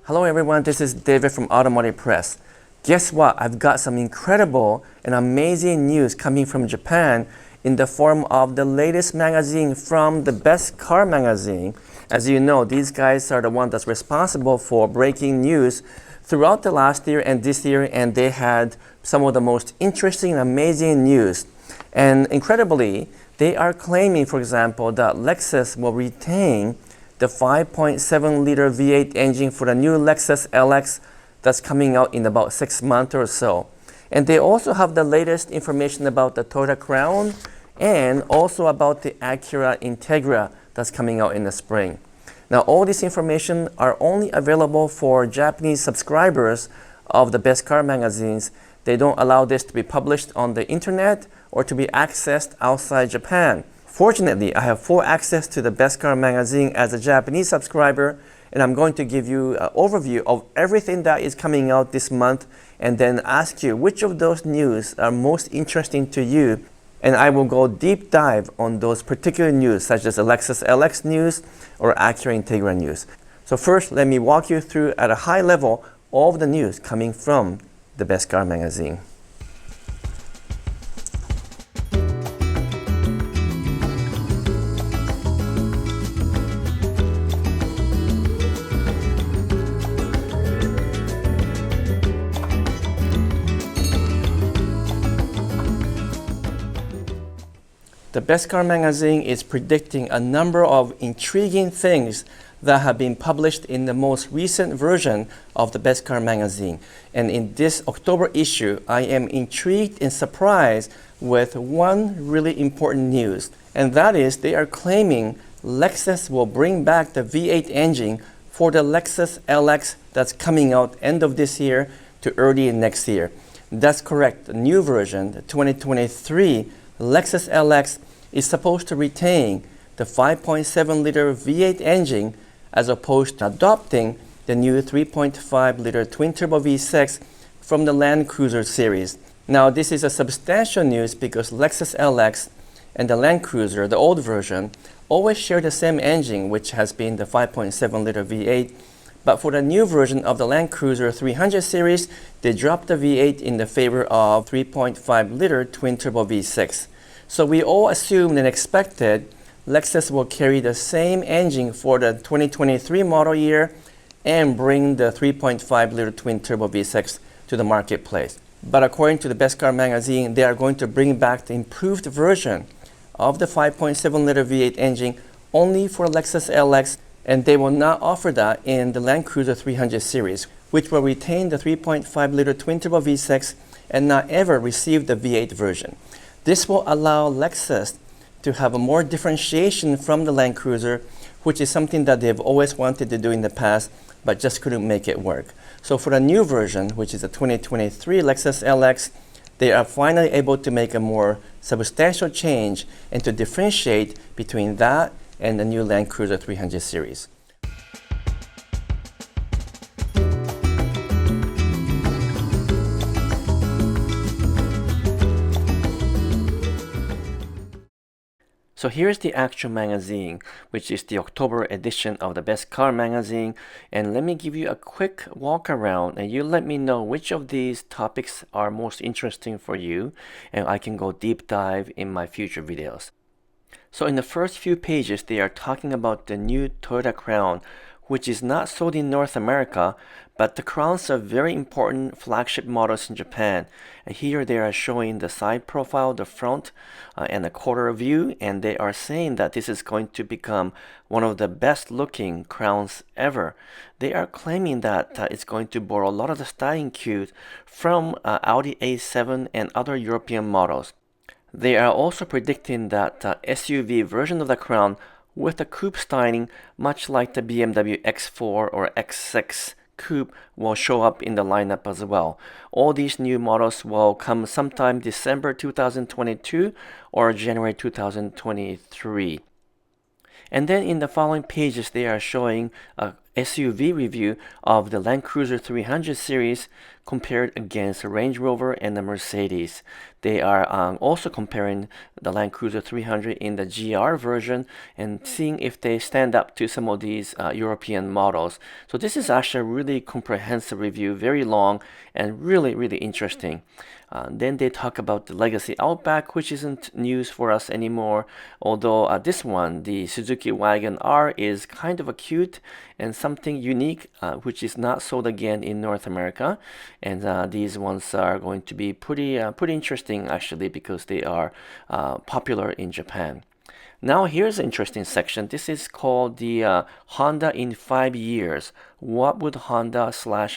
Hello everyone, this is David from Automotive Press. Guess what? I've got some incredible and amazing news coming from Japan in the form of the latest magazine from the Best Car magazine. As you know, these guys are the one that's responsible for breaking news throughout the last year and this year, and they had some of the most interesting and amazing news. And incredibly, they are claiming, for example, that Lexus will retain the 5.7-liter V8 engine for the new Lexus LX that's coming out in about 6 months or so. And they also have the latest information about the Toyota Crown and also about the Acura Integra that's coming out in the spring. Now, all this information are only available for Japanese subscribers of the Best Car magazines. They don't allow this to be published on the internet or to be accessed outside Japan. Fortunately, I have full access to the Best Car magazine as a Japanese subscriber, and I'm going to give you an overview of everything that is coming out this month and then ask you which of those news are most interesting to you. And I will go deep dive on those particular news, such as the Lexus LX news or Acura Integra news. So first, let me walk you through at a high level all of the news coming from the Best Car magazine. The Best Car magazine is predicting a number of intriguing things that have been published in the most recent version of the Best Car magazine. And in this October issue, I am intrigued and surprised with one really important news. And that is they are claiming Lexus will bring back the V8 engine for the Lexus LX that's coming out end of this year to early next year. That's correct. The new version, the 2023 Lexus LX, is supposed to retain the 5.7-liter V8 engine as opposed to adopting the new 3.5-liter twin-turbo V6 from the Land Cruiser series. Now, this is a substantial news because Lexus LX and the Land Cruiser, the old version, always share the same engine, which has been the 5.7-liter V8. But for the new version of the Land Cruiser 300 series, they dropped the V8 in the favor of 3.5-liter twin-turbo V6. So we all assumed and expected Lexus will carry the same engine for the 2023 model year and bring the 3.5-liter twin-turbo V6 to the marketplace. But according to the Best Car magazine, they are going to bring back the improved version of the 5.7-liter V8 engine only for Lexus LX, and they will not offer that in the Land Cruiser 300 series, which will retain the 3.5-liter twin-turbo V6 and not ever receive the V8 version. This will allow Lexus to have a more differentiation from the Land Cruiser, which is something that they've always wanted to do in the past, but just couldn't make it work. So for the new version, which is the 2023 Lexus LX, they are finally able to make a more substantial change and to differentiate between that and the new Land Cruiser 300 series. So here's the actual magazine, which is the October edition of the Best Car magazine. And let me give you a quick walk around and you let me know which of these topics are most interesting for you, and I can go deep dive in my future videos. So in the first few pages, they are talking about the new Toyota Crown, which is not sold in North America, but the Crowns are very important flagship models in Japan. And here they are showing the side profile, the front, and the quarter view, and they are saying that this is going to become one of the best looking Crowns ever. They are claiming that it's going to borrow a lot of the styling cues from Audi A7 and other European models. They are also predicting that SUV version of the Crown with the coupe styling, much like the BMW X4 or X6 coupe, will show up in the lineup as well. All these new models will come sometime December 2022 or January 2023. And then in the following pages, they are showing a SUV review of the Land Cruiser 300 series compared against the Range Rover and the Mercedes. They are also comparing the Land Cruiser 300 in the GR version and seeing if they stand up to some of these European models. So this is actually a really comprehensive review, very long and really, really interesting. Then they talk about the Legacy Outback, which isn't news for us anymore, although this one, the Suzuki Wagon R, is kind of a cute and something unique, which is not sold again in North America. And these ones are going to be pretty interesting actually, because they are popular in Japan. Now here's an interesting section. This is called the Honda in 5 years. What would Honda /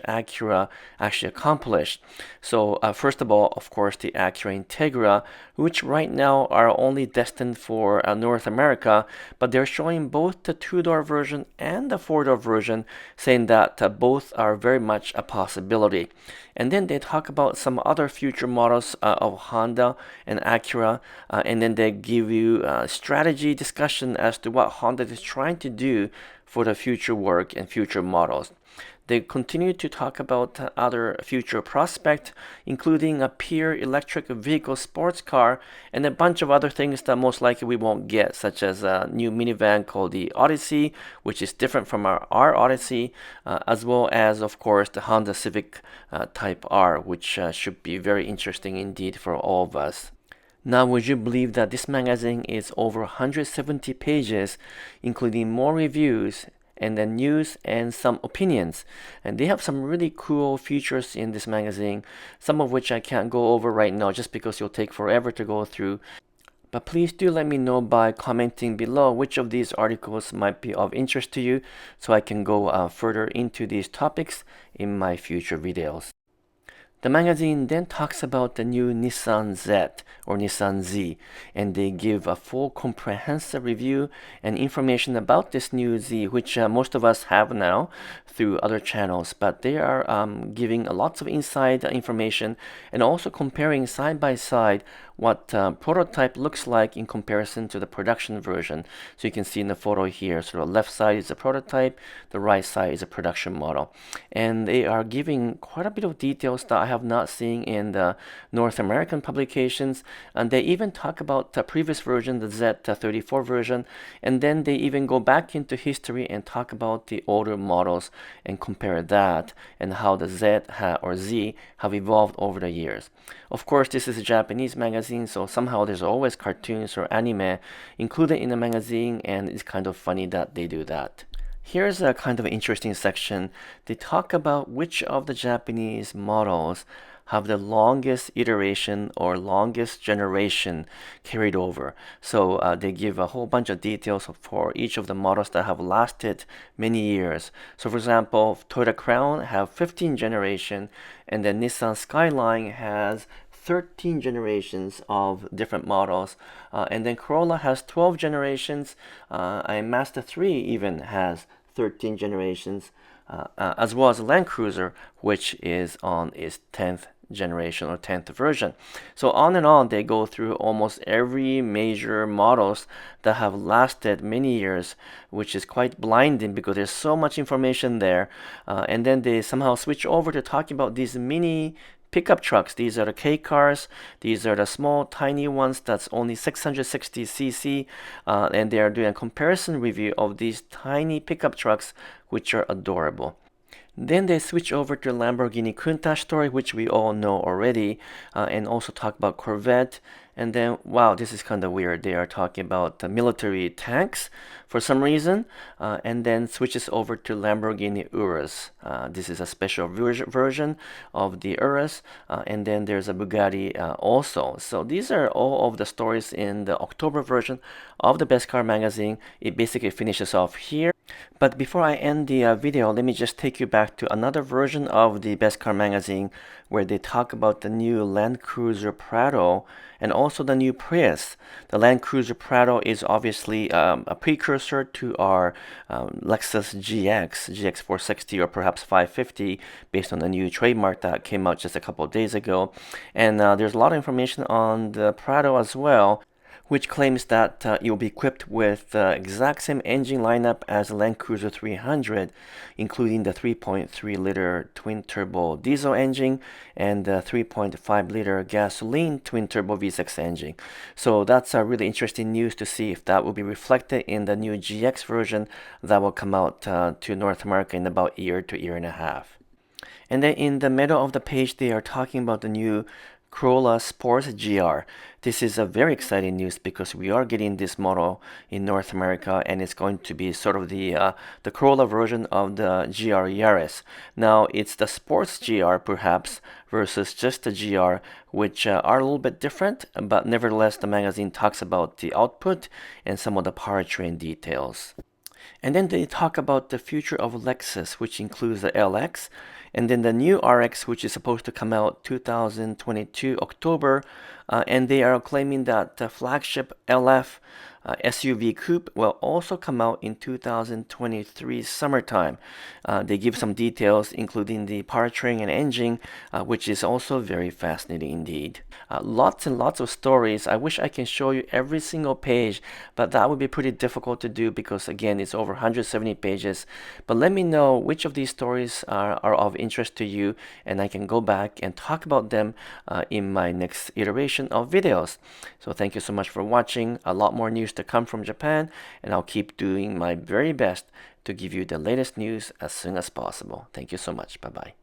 Acura actually accomplish? So first of all, of course, the Acura Integra, which right now are only destined for North America, but they're showing both the two-door version and the four-door version, saying that both are very much a possibility. And then they talk about some other future models of Honda and Acura, and then they give you strategy discussion as to what Honda is trying to do for the future work and future models. They continue to talk about other future prospects, including a pure electric vehicle sports car and a bunch of other things that most likely we won't get, such as a new minivan called the Odyssey, which is different from our Odyssey, as well as, of course, the Honda Civic Type R, which should be very interesting indeed for all of us. Now, would you believe that this magazine is over 170 pages, including more reviews and then news and some opinions? And they have some really cool features in this magazine, some of which I can't go over right now just because it'll take forever to go through. But please do let me know by commenting below which of these articles might be of interest to you, so I can go further into these topics in my future videos. The magazine then talks about the new Nissan Z or Nissan Z, and they give a full comprehensive review and information about this new Z, which most of us have now through other channels, but they are giving lots of inside information and also comparing side by side what prototype looks like in comparison to the production version. So you can see in the photo here, so the left side is a prototype, the right side is a production model. And they are giving quite a bit of details that I have not seen in the North American publications. And they even talk about the previous version, the Z34 version, and then they even go back into history and talk about the older models and compare that and how the Z or Z have evolved over the years. Of course, this is a Japanese magazine, so somehow there's always cartoons or anime included in the magazine, and it's kind of funny that they do that. Here's a kind of interesting section. They talk about which of the Japanese models have the longest iteration or longest generation carried over. So they give a whole bunch of details for each of the models that have lasted many years. So for example, Toyota Crown have 15 generation, and then Nissan Skyline has 13 generations of different models, and then Corolla has 12 generations, and Mazda 3 even has 13 generations, as well as Land Cruiser, which is on its 10th generation or 10th version. So on and on they go through almost every major models that have lasted many years, which is quite blinding because there's so much information there. And then they somehow switch over to talking about these mini pickup trucks. These are the K cars. These are the small, tiny ones that's only 660 cc, and they are doing a comparison review of these tiny pickup trucks, which are adorable. Then they switch over to Lamborghini Countach story, which we all know already, and also talk about Corvette. And then, wow, this is kind of weird. They are talking about the military tanks for some reason, and then switches over to Lamborghini Urus. This is a special version of the Urus, and then there's a Bugatti also. So these are all of the stories in the October version of the Best Car magazine. It basically finishes off here. But before I end the video, let me just take you back to another version of the Best Car magazine where they talk about the new Land Cruiser Prado and also the new Prius. The Land Cruiser Prado is obviously a precursor to our Lexus GX 460 or perhaps 550 based on the new trademark that came out just a couple of days ago. And there's a lot of information on the Prado as well, which claims that it will be equipped with the exact same engine lineup as the Land Cruiser 300, including the 3.3-liter twin-turbo diesel engine and the 3.5-liter gasoline twin-turbo V6 engine. So that's a really interesting news to see if that will be reflected in the new GX version that will come out to North America in about a year to a year and a half. And then in the middle of the page, they are talking about the new Corolla Sports GR. This is a very exciting news because we are getting this model in North America, and it's going to be sort of the Corolla version of the GR Yaris. Now it's the Sports GR perhaps versus just the GR, which are a little bit different, but nevertheless the magazine talks about the output and some of the powertrain details. And then they talk about the future of Lexus, which includes the LX, and then the new RX, which is supposed to come out 2022 October, and they are claiming that the flagship LF SUV coupe will also come out in 2023 summertime. They give some details, including the powertrain and engine, which is also very fascinating indeed. Lots and lots of stories. I wish I can show you every single page, but that would be pretty difficult to do because again, it's over 170 pages. But let me know which of these stories are of interest to you, and I can go back and talk about them in my next iteration of videos. So thank you so much for watching. A lot more news to come from Japan, and I'll keep doing my very best to give you the latest news as soon as possible. Thank you so much. Bye-bye.